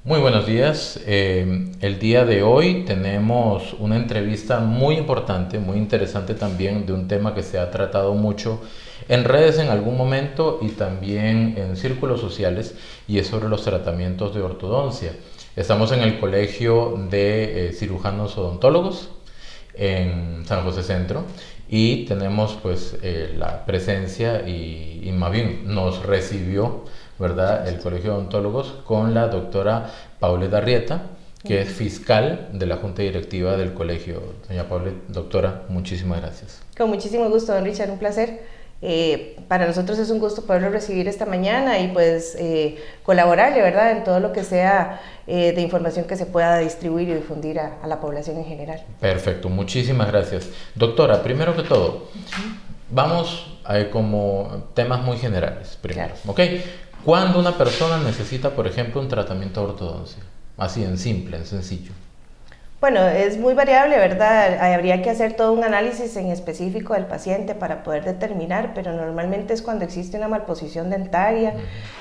Muy buenos días. El día de hoy tenemos una entrevista muy importante, muy interesante también, de un tema que se ha tratado mucho en redes en algún momento y también en círculos sociales, y es sobre los tratamientos de ortodoncia. Estamos en el Colegio de Cirujanos Odontólogos en San José Centro y tenemos pues la presencia y más bien nos recibió, ¿verdad?, el Colegio de Odontólogos con la doctora Paulette Arrieta, que es fiscal de la Junta Directiva del Colegio. Doña Paulette, doctora, muchísimas gracias. Con muchísimo gusto, don Richard, un placer. Para nosotros es un gusto poderlo recibir esta mañana y pues colaborarle, ¿verdad?, en todo lo que sea de información que se pueda distribuir y difundir a la población en general. Perfecto, muchísimas gracias. Doctora, primero que todo, vamos como temas muy generales primero, Claro. ¿ok? ¿Cuándo una persona necesita, por ejemplo, un tratamiento de ortodoncia? Así en simple, en sencillo. Bueno, es muy variable, ¿verdad? Habría que hacer todo un análisis en específico del paciente para poder determinar, pero normalmente es cuando existe una malposición dentaria,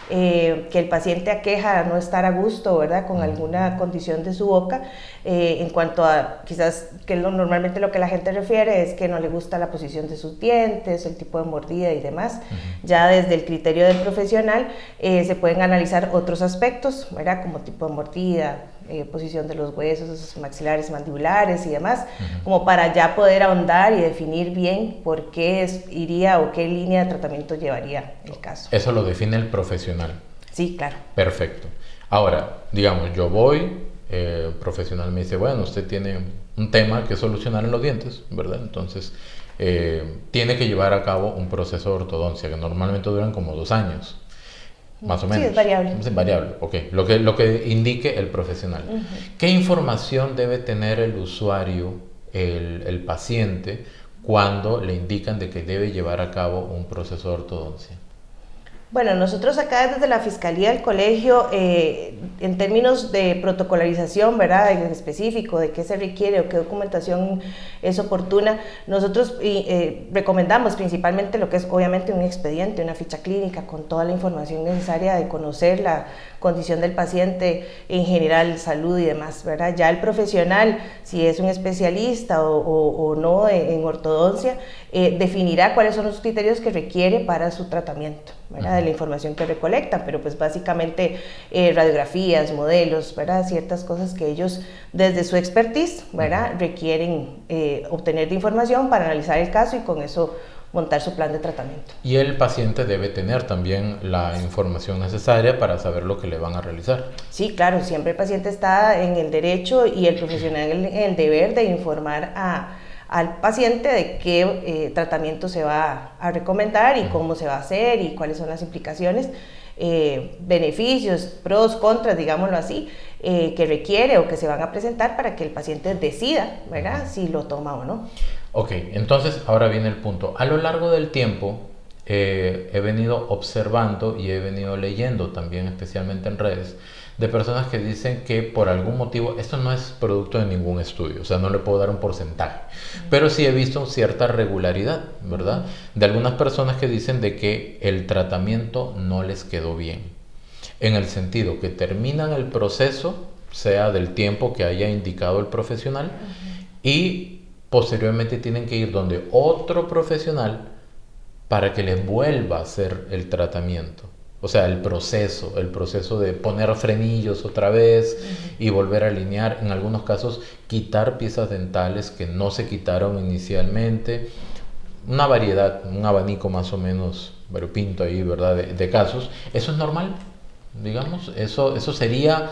que el paciente aqueja no estar a gusto, ¿verdad?, con alguna condición de su boca. En cuanto a quizás que normalmente lo que la gente refiere es que no le gusta la posición de sus dientes, el tipo de mordida y demás. Ya desde el criterio del profesional se pueden analizar otros aspectos, ¿verdad?, como tipo de mordida, posición de los huesos maxilares, mandibulares y demás, como para ya poder ahondar y definir bien por qué iría o qué línea de tratamiento llevaría el caso. Eso lo define el profesional. Sí, claro. Perfecto. Ahora, digamos, yo voy, el profesional me dice, bueno, usted tiene un tema que solucionar en los dientes, ¿verdad? Entonces, tiene que llevar a cabo un proceso de ortodoncia que normalmente duran como 2 años. Más o menos. Sí, es variable. Es variable, ok. Lo que indique el profesional. ¿Qué información debe tener el usuario, el paciente, cuando le indican de que debe llevar a cabo un proceso de ortodoncia? Bueno, nosotros acá desde la Fiscalía del Colegio, en términos de protocolarización, ¿verdad?, en específico, de qué se requiere o qué documentación es oportuna, nosotros recomendamos principalmente lo que es obviamente un expediente, una ficha clínica con toda la información necesaria de conocer la condición del paciente en general, salud y demás, ¿verdad? Ya el profesional, si es un especialista o no en ortodoncia, definirá cuáles son los criterios que requiere para su tratamiento, ¿verdad?, de la información que recolectan, pero pues básicamente radiografías, modelos, ¿verdad?, ciertas cosas que ellos desde su expertise, ¿verdad?, requieren obtener de información para analizar el caso y con eso montar su plan de tratamiento. Y el paciente debe tener también la información necesaria para saber lo que le van a realizar. Sí, claro, siempre el paciente está en el derecho y el profesional en el deber de informar al paciente de qué tratamiento se va a recomendar y cómo se va a hacer y cuáles son las implicaciones, beneficios, pros, contras, digámoslo así, que requiere o que se van a presentar para que el paciente decida, ¿verdad?, si lo toma o no. Ok, entonces ahora viene el punto. A lo largo del tiempo he venido observando y he venido leyendo también, especialmente en redes, de personas que dicen que por algún motivo, esto no es producto de ningún estudio, o sea, no le puedo dar un porcentaje, pero sí he visto cierta regularidad, ¿verdad? De algunas personas que dicen de que el tratamiento no les quedó bien, en el sentido que terminan el proceso, sea del tiempo que haya indicado el profesional, y posteriormente tienen que ir donde otro profesional para que les vuelva a hacer el tratamiento. O sea, el proceso de poner frenillos otra vez y volver a alinear, en algunos casos quitar piezas dentales que no se quitaron inicialmente. Una variedad, un abanico más o menos variopinto ahí, ¿verdad? De casos. ¿Eso es normal? Digamos, eso sería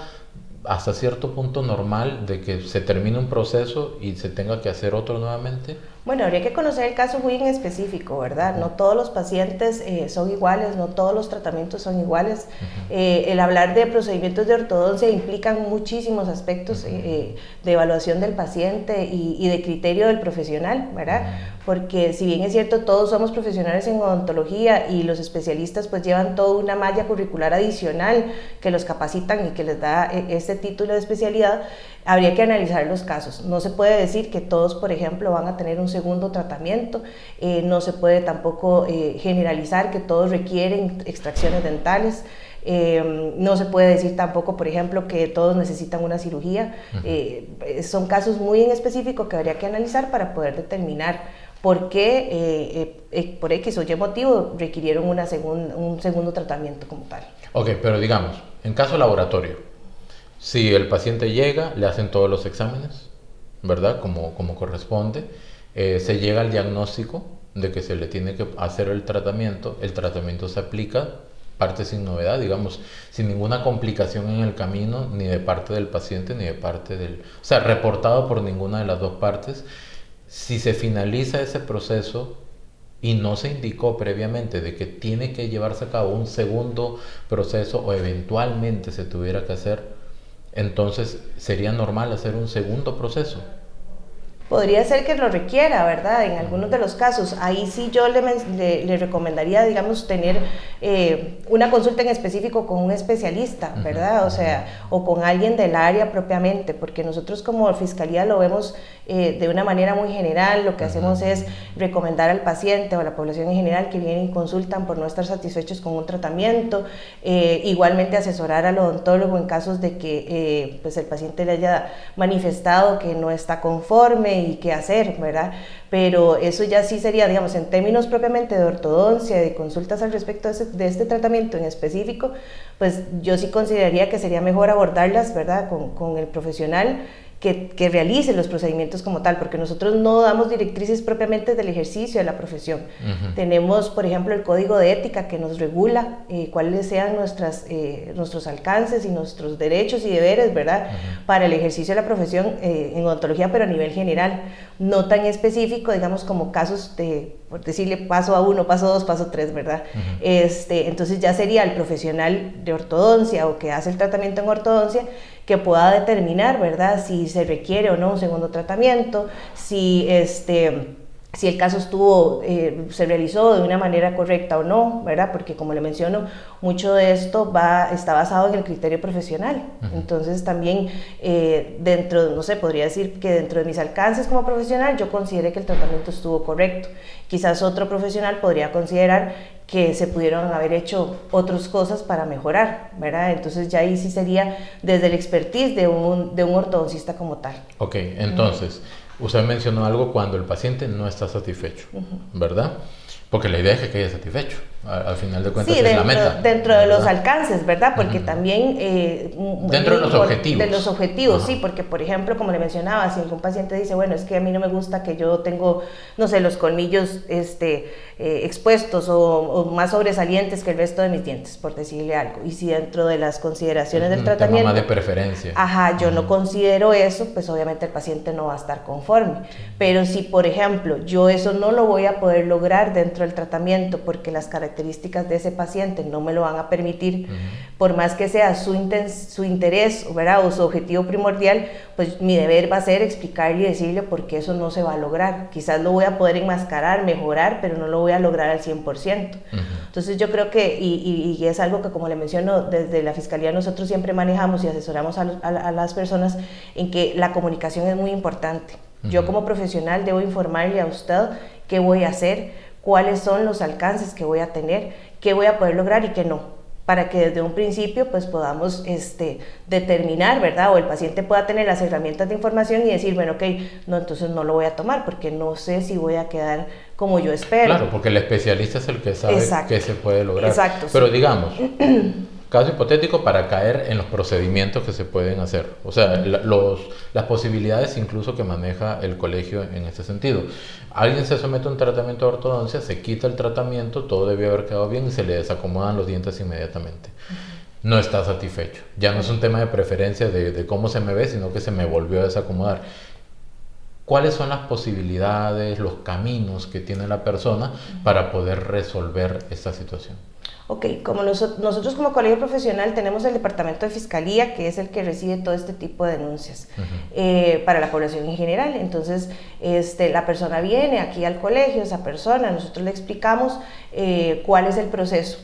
hasta cierto punto normal, de que se termine un proceso y se tenga que hacer otro nuevamente. Bueno, habría que conocer el caso muy en específico, ¿verdad? No todos los pacientes son iguales, no todos los tratamientos son iguales. El hablar de procedimientos de ortodoncia implican muchísimos aspectos de evaluación del paciente y de criterio del profesional, ¿verdad? Porque si bien es cierto, todos somos profesionales en odontología y los especialistas pues llevan toda una malla curricular adicional que los capacitan y que les da este título de especialidad, habría que analizar los casos. No se puede decir que todos, por ejemplo, van a tener un segundo tratamiento, no se puede tampoco generalizar que todos requieren extracciones dentales. No se puede decir tampoco, por ejemplo, que todos necesitan una cirugía. Son casos muy en específico que habría que analizar para poder determinar por qué, por X o Y motivo, requirieron un segundo tratamiento como tal. Ok, pero digamos, en caso laboratorio, si el paciente llega, le hacen todos los exámenes, ¿verdad? Como corresponde, se llega al diagnóstico de que se le tiene que hacer el tratamiento se aplica, parte sin novedad, digamos, sin ninguna complicación en el camino, ni de parte del paciente, ni de parte del... O sea, reportado por ninguna de las dos partes. Si se finaliza ese proceso y no se indicó previamente de que tiene que llevarse a cabo un segundo proceso o eventualmente se tuviera que hacer, entonces sería normal hacer un segundo proceso. Podría ser que lo requiera, ¿verdad? En algunos de los casos. Ahí sí yo le recomendaría, digamos, tener una consulta en específico con un especialista, ¿verdad? O sea, o con alguien del área propiamente, porque nosotros como Fiscalía lo vemos de una manera muy general. Lo que hacemos es recomendar al paciente o a la población en general que vienen y consultan por no estar satisfechos con un tratamiento. Igualmente asesorar al odontólogo en casos de que pues el paciente le haya manifestado que no está conforme y qué hacer, ¿verdad? Pero eso ya sí sería, digamos, en términos propiamente de ortodoncia, de consultas al respecto de este tratamiento en específico, pues yo sí consideraría que sería mejor abordarlas, ¿verdad? Con el profesional que realice los procedimientos como tal, porque nosotros no damos directrices propiamente del ejercicio de la profesión. Tenemos, por ejemplo, el código de ética que nos regula cuáles sean nuestros alcances y nuestros derechos y deberes, ¿verdad? Para el ejercicio de la profesión en odontología, pero a nivel general, no tan específico, digamos, como casos de, por decirle, paso a 1, paso 2, paso 3, ¿verdad? Entonces ya sería el profesional de ortodoncia o que hace el tratamiento en ortodoncia que pueda determinar, ¿verdad?, si se requiere o no un segundo tratamiento, si el caso se realizó de una manera correcta o no, ¿verdad? Porque como le menciono, mucho de esto está basado en el criterio profesional. Entonces también no sé, podría decir que dentro de mis alcances como profesional yo considere que el tratamiento estuvo correcto. Quizás otro profesional podría considerar que se pudieron haber hecho otras cosas para mejorar, ¿verdad? Entonces ya ahí sí sería desde el expertise de un ortodoncista como tal. Ok, entonces, usted mencionó algo cuando el paciente no está satisfecho, ¿verdad? Porque la idea es que quede satisfecho. Al final de cuentas, sí, es la meta. Dentro de los alcances, ¿verdad? Porque también... dentro de los objetivos. De los objetivos, sí, porque por ejemplo, como le mencionaba, si algún paciente dice, bueno, es que a mí no me gusta que yo tengo, no sé, los colmillos expuestos o más sobresalientes que el resto de mis dientes, por decirle algo. Y si dentro de las consideraciones del tratamiento... Tema de preferencia. Ajá, yo no considero eso, pues obviamente el paciente no va a estar conforme. Pero si, por ejemplo, yo eso no lo voy a poder lograr dentro del tratamiento porque las características de ese paciente no me lo van a permitir, por más que sea su interés, ¿verdad?, o su objetivo primordial, pues mi deber va a ser explicarle y decirle por qué eso no se va a lograr. Quizás lo voy a poder enmascarar, mejorar, pero no lo voy a lograr al 100%. Entonces yo creo que, y es algo que, como le menciono, desde la Fiscalía nosotros siempre manejamos y asesoramos a las personas en que la comunicación es muy importante. Yo como profesional debo informarle a usted qué voy a hacer, cuáles son los alcances que voy a tener, qué voy a poder lograr y qué no, para que desde un principio pues podamos determinar, ¿verdad? O el paciente pueda tener las herramientas de información y decir, bueno, ok, no, entonces no lo voy a tomar porque no sé si voy a quedar como yo espero. Claro, porque el especialista es el que sabe qué se puede lograr. Exacto. Pero sí. Digamos, caso hipotético para caer en los procedimientos que se pueden hacer, o sea, las posibilidades incluso que maneja el colegio en este sentido. Alguien se somete a un tratamiento de ortodoncia, se quita el tratamiento, todo debió haber quedado bien y se le desacomodan los dientes inmediatamente. No está satisfecho. Ya no es un tema de preferencia de cómo se me ve, sino que se me volvió a desacomodar. ¿Cuáles son las posibilidades, los caminos que tiene la persona para poder resolver esta situación? Ok, como nosotros como colegio profesional tenemos el departamento de fiscalía, que es el que recibe todo este tipo de denuncias para la población en general. Entonces, la persona viene aquí al colegio, esa persona, nosotros le explicamos cuál es el proceso.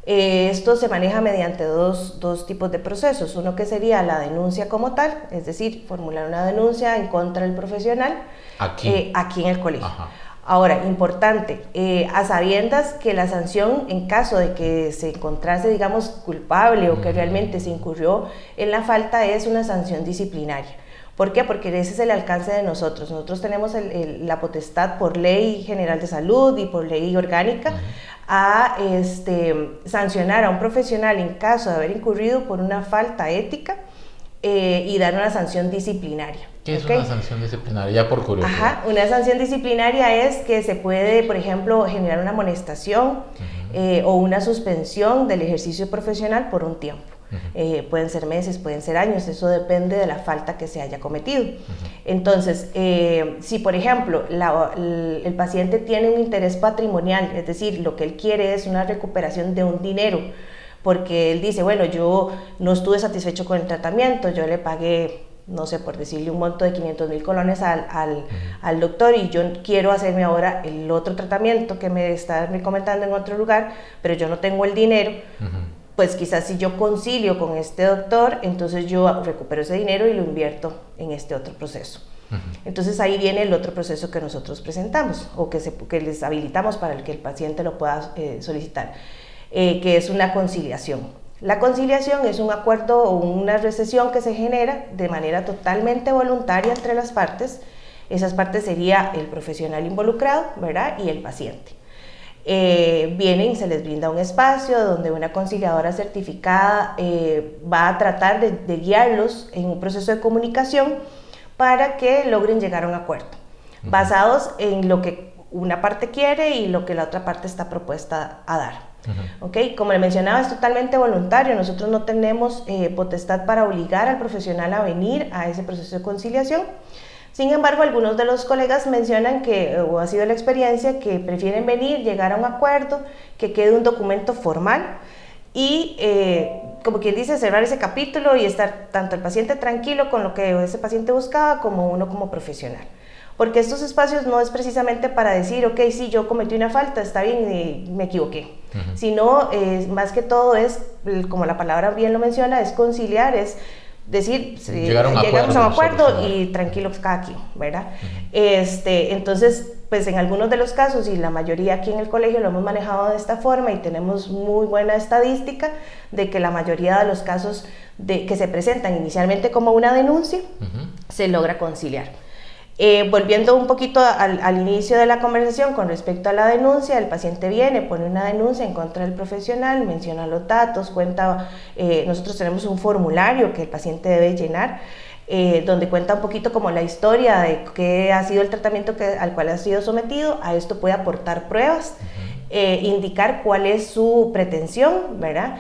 Esto se maneja mediante dos tipos de procesos. Uno que sería la denuncia como tal, es decir, formular una denuncia en contra del profesional aquí en el colegio. Ajá. Ahora, importante, a sabiendas que la sanción, en caso de que se encontrase, digamos, culpable o que realmente se incurrió en la falta, es una sanción disciplinaria. ¿Por qué? Porque ese es el alcance de nosotros. Nosotros tenemos la potestad por ley general de salud y por ley orgánica a sancionar a un profesional en caso de haber incurrido por una falta ética y dar una sanción disciplinaria. ¿Qué es una sanción disciplinaria? Ya por curiosidad. Ajá, una sanción disciplinaria es que se puede, por ejemplo, generar una amonestación o una suspensión del ejercicio profesional por un tiempo. Pueden ser meses, pueden ser años, eso depende de la falta que se haya cometido. Entonces, si por ejemplo el paciente tiene un interés patrimonial, es decir, lo que él quiere es una recuperación de un dinero, porque él dice, bueno, yo no estuve satisfecho con el tratamiento, yo le pagué, no sé, por decirle un monto de 500,000 colones al doctor y yo quiero hacerme ahora el otro tratamiento que me está recomendando en otro lugar, pero yo no tengo el dinero. Pues quizás si yo concilio con este doctor, entonces yo recupero ese dinero y lo invierto en este otro proceso. Entonces ahí viene el otro proceso que nosotros presentamos o que les habilitamos para que el paciente lo pueda solicitar, que es una conciliación. La conciliación es un acuerdo o una recesión que se genera de manera totalmente voluntaria entre las partes. Esas partes sería el profesional involucrado, ¿verdad? Y el paciente. Vienen y se les brinda un espacio donde una conciliadora certificada va a tratar de guiarlos en un proceso de comunicación para que logren llegar a un acuerdo, basados en lo que una parte quiere y lo que la otra parte está propuesta a dar. ¿Okay? Como le mencionaba, es totalmente voluntario, nosotros no tenemos potestad para obligar al profesional a venir a ese proceso de conciliación. Sin embargo, algunos de los colegas mencionan que, o ha sido la experiencia, que prefieren venir, llegar a un acuerdo, que quede un documento formal y, como quien dice, cerrar ese capítulo y estar tanto el paciente tranquilo con lo que ese paciente buscaba como uno como profesional. Porque estos espacios no es precisamente para decir, ok, sí, yo cometí una falta, está bien, me equivoqué. Sino, más que todo es, como la palabra bien lo menciona, es conciliar, es decir, llegamos a un acuerdo y tranquilos cada quien, ¿verdad? Entonces, pues en algunos de los casos y la mayoría aquí en el colegio lo hemos manejado de esta forma y tenemos muy buena estadística de que la mayoría de los casos que se presentan inicialmente como una denuncia, se logra conciliar. Volviendo un poquito al inicio de la conversación con respecto a la denuncia, el paciente viene, pone una denuncia en contra del profesional, menciona los datos, cuenta, nosotros tenemos un formulario que el paciente debe llenar, donde cuenta un poquito como la historia de qué ha sido el tratamiento al cual ha sido sometido. A esto puede aportar pruebas, indicar cuál es su pretensión, ¿verdad?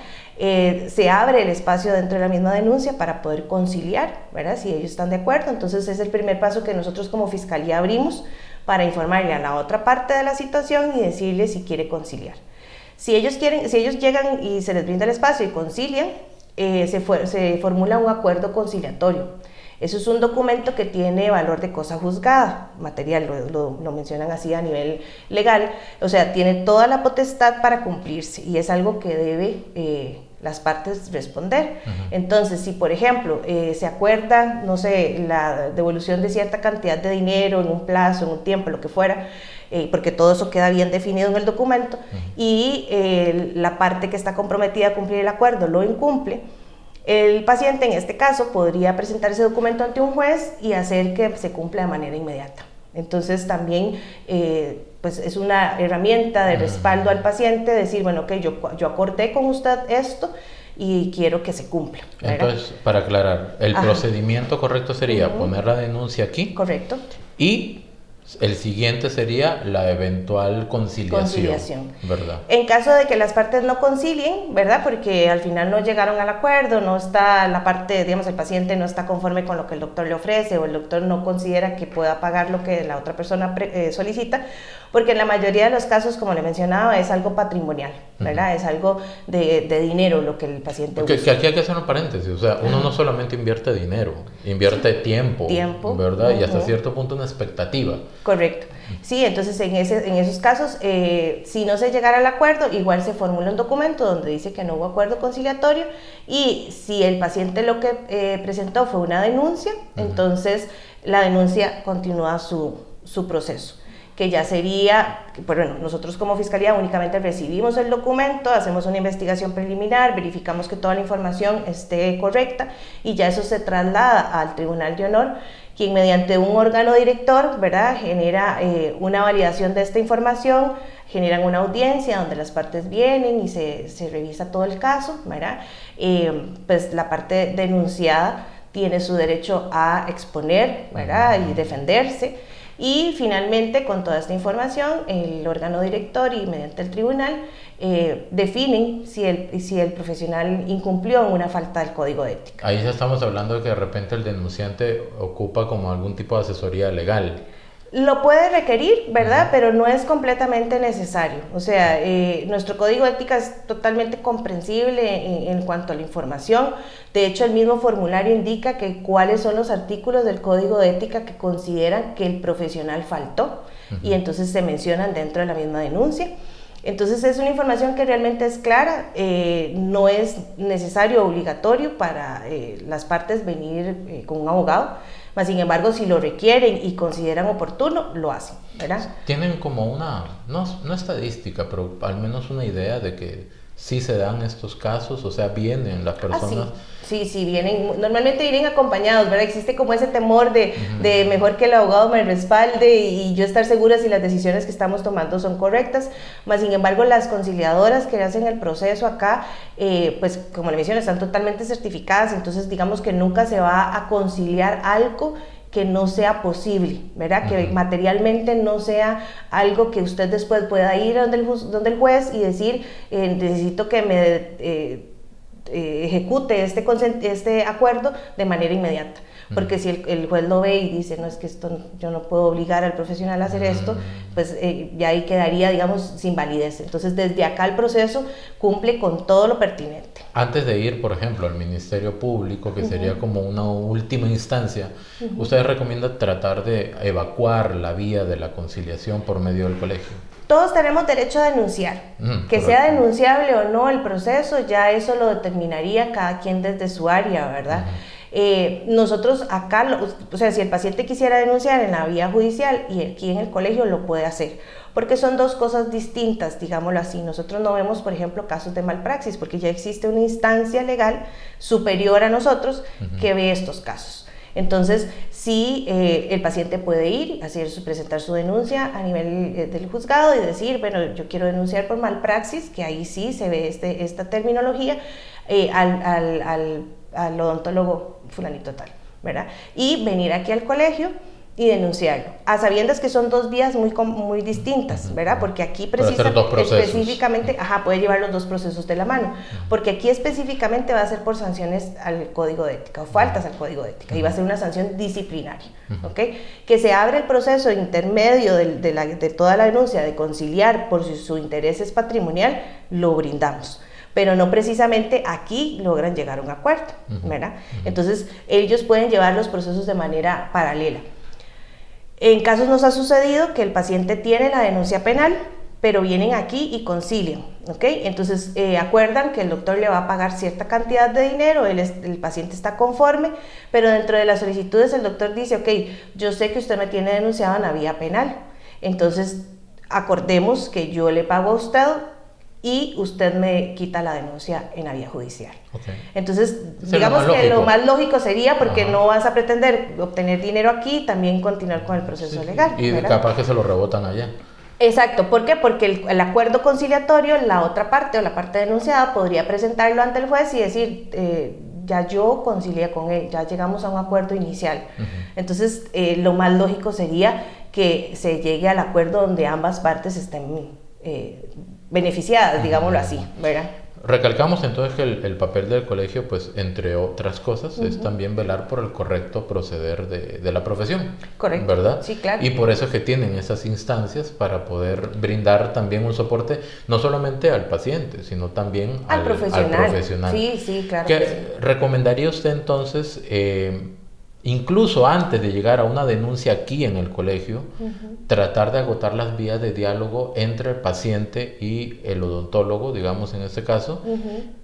Se abre el espacio dentro de la misma denuncia para poder conciliar, ¿verdad? Si ellos están de acuerdo. Entonces es el primer paso que nosotros como Fiscalía abrimos para informarle a la otra parte de la situación y decirle si quiere conciliar. Si ellos llegan y se les brinda el espacio y concilian, se formula un acuerdo conciliatorio. Eso es un documento que tiene valor de cosa juzgada, material, lo mencionan así a nivel legal, o sea, tiene toda la potestad para cumplirse y es algo que debe las partes responder. Entonces, si por ejemplo se acuerda, no sé, la devolución de cierta cantidad de dinero en un plazo, en un tiempo, lo que fuera, porque todo eso queda bien definido en el documento, y la parte que está comprometida a cumplir el acuerdo lo incumple, el paciente en este caso podría presentar ese documento ante un juez y hacer que se cumpla de manera inmediata. Entonces también pues es una herramienta de respaldo al paciente, decir, bueno, ok, yo acordé con usted esto y quiero que se cumpla, ¿verdad? Entonces, para aclarar, el procedimiento correcto sería poner la denuncia aquí. Correcto. Y el siguiente sería la eventual conciliación, ¿verdad? En caso de que las partes no concilien, ¿verdad? Porque al final no llegaron al acuerdo, no está la parte, digamos, el paciente no está conforme con lo que el doctor le ofrece o el doctor no considera que pueda pagar lo que la otra persona solicita, porque en la mayoría de los casos, como le mencionaba, es algo patrimonial, ¿verdad? Es algo de dinero lo que el paciente busca. Que aquí hay que hacer un paréntesis, o sea, uno no solamente invierte dinero, invierte tiempo, ¿verdad? Y hasta cierto punto una expectativa. Correcto. Sí, entonces en esos casos, si no se llegara al acuerdo, igual se formula un documento donde dice que no hubo acuerdo conciliatorio, y si el paciente lo que presentó fue una denuncia, entonces la denuncia continúa su proceso. que ya sería, bueno, nosotros como Fiscalía únicamente recibimos el documento, hacemos una investigación preliminar, verificamos que toda la información esté correcta y ya eso se traslada al Tribunal de Honor, quien mediante un órgano director, ¿verdad?, genera una validación de esta información, generan una audiencia donde las partes vienen y se revisa todo el caso, ¿verdad? Pues la parte denunciada tiene su derecho a exponer, ¿verdad?, y defenderse. Y finalmente, con toda esta información, el órgano director y mediante el tribunal definen si el profesional incumplió en una falta del código de ética. Ahí ya estamos hablando de que de repente el denunciante ocupa como algún tipo de asesoría legal. Lo puede requerir, ¿verdad? Pero no es completamente necesario. O sea, nuestro código de ética es totalmente comprensible en cuanto a la información. De hecho, el mismo formulario indica que cuáles son los artículos del código de ética que consideran que el profesional faltó y entonces se mencionan dentro de la misma denuncia. Entonces es una información que realmente es clara, no es necesario o obligatorio para las partes venir con un abogado, mas sin embargo si lo requieren y consideran oportuno, lo hacen, ¿verdad? Tienen como una, no estadística, pero al menos una idea de que sí se dan estos casos, o sea, vienen las personas... Sí, vienen, normalmente vienen acompañados, ¿verdad? Existe como ese temor de mejor que el abogado me respalde y yo estar segura si las decisiones que estamos tomando son correctas, mas sin embargo las conciliadoras que hacen el proceso acá, pues como le mencioné, están totalmente certificadas, entonces digamos que nunca se va a conciliar algo que no sea posible, ¿verdad? Que materialmente no sea algo que usted después pueda ir donde el juez y decir, necesito que me ejecute este acuerdo de manera inmediata. Porque si el juez lo ve y dice, no, es que esto yo no puedo obligar al profesional a hacer esto, pues ya ahí quedaría, digamos, sin validez. Entonces, desde acá el proceso cumple con todo lo pertinente. Antes de ir, por ejemplo, al Ministerio Público, que sería como una última instancia, ¿ustedes recomiendan tratar de evacuar la vía de la conciliación por medio del colegio? Todos tenemos derecho a denunciar. Que sea denunciable o no el proceso, ya eso lo determinaría cada quien desde su área, ¿verdad? Nosotros acá, o sea, si el paciente quisiera denunciar en la vía judicial y aquí en el colegio lo puede hacer, porque son dos cosas distintas, digámoslo así. Nosotros no vemos, por ejemplo, casos de malpraxis, porque ya existe una instancia legal superior a nosotros que ve estos casos. Entonces, sí, el paciente puede ir, presentar su denuncia a nivel del juzgado y decir, bueno, yo quiero denunciar por malpraxis, que ahí sí se ve esta terminología, al odontólogo fulanito tal, ¿verdad? Y venir aquí al colegio y denunciarlo, a sabiendas que son dos vías muy distintas, ¿verdad? Porque aquí específicamente, puede llevar los dos procesos de la mano, porque aquí específicamente va a ser por sanciones al código de ética o faltas al código de ética y va a ser una sanción disciplinaria, ¿ok? Que se abre el proceso intermedio de toda la denuncia de conciliar por si su interés es patrimonial, lo brindamos. Pero no precisamente aquí logran llegar a un acuerdo, ¿verdad? Entonces, ellos pueden llevar los procesos de manera paralela. En casos nos ha sucedido que el paciente tiene la denuncia penal, pero vienen aquí y concilian, ¿ok? Entonces, acuerdan que el doctor le va a pagar cierta cantidad de dinero, el paciente está conforme, pero dentro de las solicitudes el doctor dice, ok, yo sé que usted me tiene denunciado en la vía penal, entonces acordemos que yo le pago a usted y usted me quita la denuncia en la vía judicial. Okay. Entonces, digamos que lo más lógico sería, porque no vas a pretender obtener dinero aquí, también continuar con el proceso legal. Y ¿verdad? Capaz que se lo rebotan allá. Exacto, ¿por qué? Porque el acuerdo conciliatorio, la otra parte o la parte denunciada podría presentarlo ante el juez y decir, ya yo concilié con él, ya llegamos a un acuerdo inicial. Entonces, lo más lógico sería que se llegue al acuerdo donde ambas partes estén beneficiadas, digámoslo así, ¿verdad? Recalcamos entonces que el papel del colegio, pues entre otras cosas, es también velar por el correcto proceder de la profesión. Correcto. ¿Verdad? Sí, claro. Y por eso es que tienen esas instancias para poder brindar también un soporte, no solamente al paciente, sino también al profesional. Sí, claro. ¿Recomendaría usted entonces incluso antes de llegar a una denuncia aquí en el colegio, tratar de agotar las vías de diálogo entre el paciente y el odontólogo, digamos en este caso,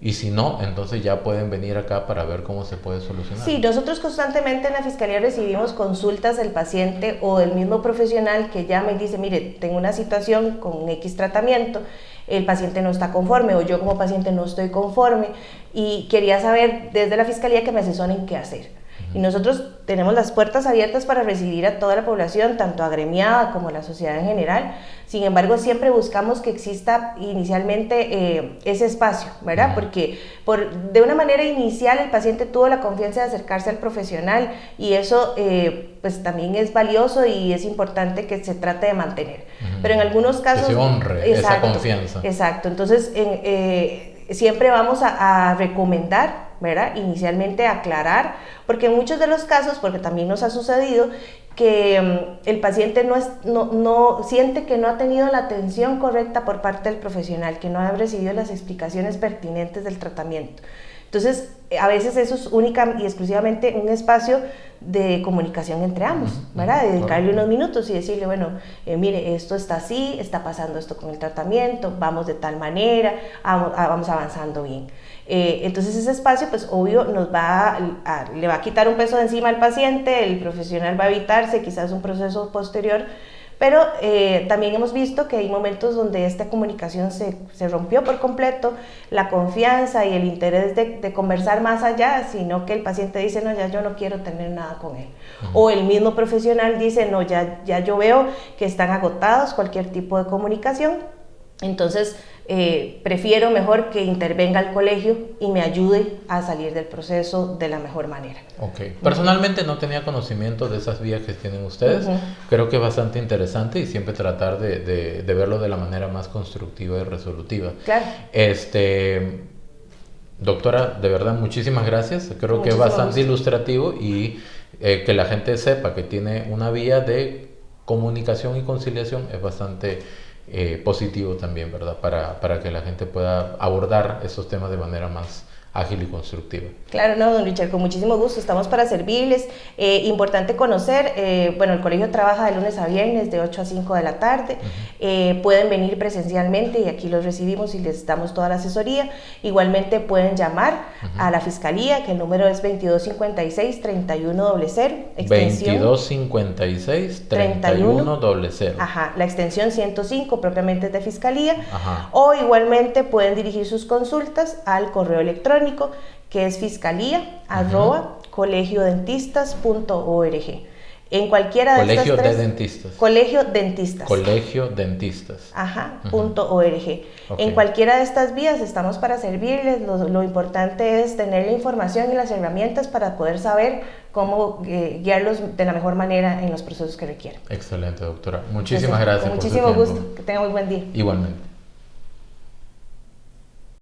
y si no, entonces ya pueden venir acá para ver cómo se puede solucionar. Sí, nosotros constantemente en la Fiscalía recibimos consultas del paciente o del mismo profesional que llama y dice, mire, tengo una situación con X tratamiento, el paciente no está conforme o yo como paciente no estoy conforme y quería saber desde la Fiscalía que me asesoren qué hacer. Y nosotros tenemos las puertas abiertas para recibir a toda la población, tanto agremiada como la sociedad en general. Sin embargo, siempre buscamos que exista inicialmente ese espacio, ¿verdad? Porque de una manera inicial el paciente tuvo la confianza de acercarse al profesional y eso pues también es valioso y es importante que se trate de mantener. Pero en algunos casos... Que se honre esa confianza. Exacto. Entonces, siempre vamos a recomendar, ¿verdad? Inicialmente aclarar, porque en muchos de los casos, porque también nos ha sucedido, que el paciente no siente que no ha tenido la atención correcta por parte del profesional, que no ha recibido las explicaciones pertinentes del tratamiento. Entonces, a veces eso es única y exclusivamente un espacio de comunicación entre ambos, ¿verdad? De dedicarle unos minutos y decirle, bueno, mire, esto está así, está pasando esto con el tratamiento, vamos de tal manera, vamos avanzando bien. Entonces ese espacio, pues obvio, le va a quitar un peso de encima al paciente, el profesional va a evitarse quizás un proceso posterior, pero también hemos visto que hay momentos donde esta comunicación se rompió por completo, la confianza y el interés de conversar más allá, sino que el paciente dice, no, ya yo no quiero tener nada con él. O el mismo profesional dice, no, ya yo veo que están agotados cualquier tipo de comunicación. Entonces, prefiero mejor que intervenga el colegio y me ayude a salir del proceso de la mejor manera. Ok. Personalmente no tenía conocimiento de esas vías que tienen ustedes. Creo que es bastante interesante y siempre tratar de verlo de la manera más constructiva y resolutiva. Claro. Doctora, de verdad, muchísimas gracias. Creo que es bastante ilustrativo y que la gente sepa que tiene una vía de comunicación y conciliación es bastante positivo también, ¿verdad? Para que la gente pueda abordar esos temas de manera más ágil y constructiva. Claro, no, don Richard, con muchísimo gusto, estamos para servirles. Importante conocer, bueno, el colegio trabaja de lunes a viernes de 8 a 5 de la tarde, pueden venir presencialmente y aquí los recibimos y les damos toda la asesoría. Igualmente pueden llamar a la Fiscalía, que el número es 2256-3100, extensión 2256-3100. Ajá, la extensión 105 propiamente es de Fiscalía. O igualmente pueden dirigir sus consultas al correo electrónico que es fiscalía@colegiodentistas.org. En cualquiera de estas tres... Colegio Dentistas. Colegio Dentistas. Ajá, .org. Okay. En cualquiera de estas vías estamos para servirles. Lo importante es tener la información y las herramientas para poder saber cómo guiarlos de la mejor manera en los procesos que requieren. Excelente, doctora. Muchísimas gracias. Con muchísimo gusto. Que tenga muy buen día. Igualmente.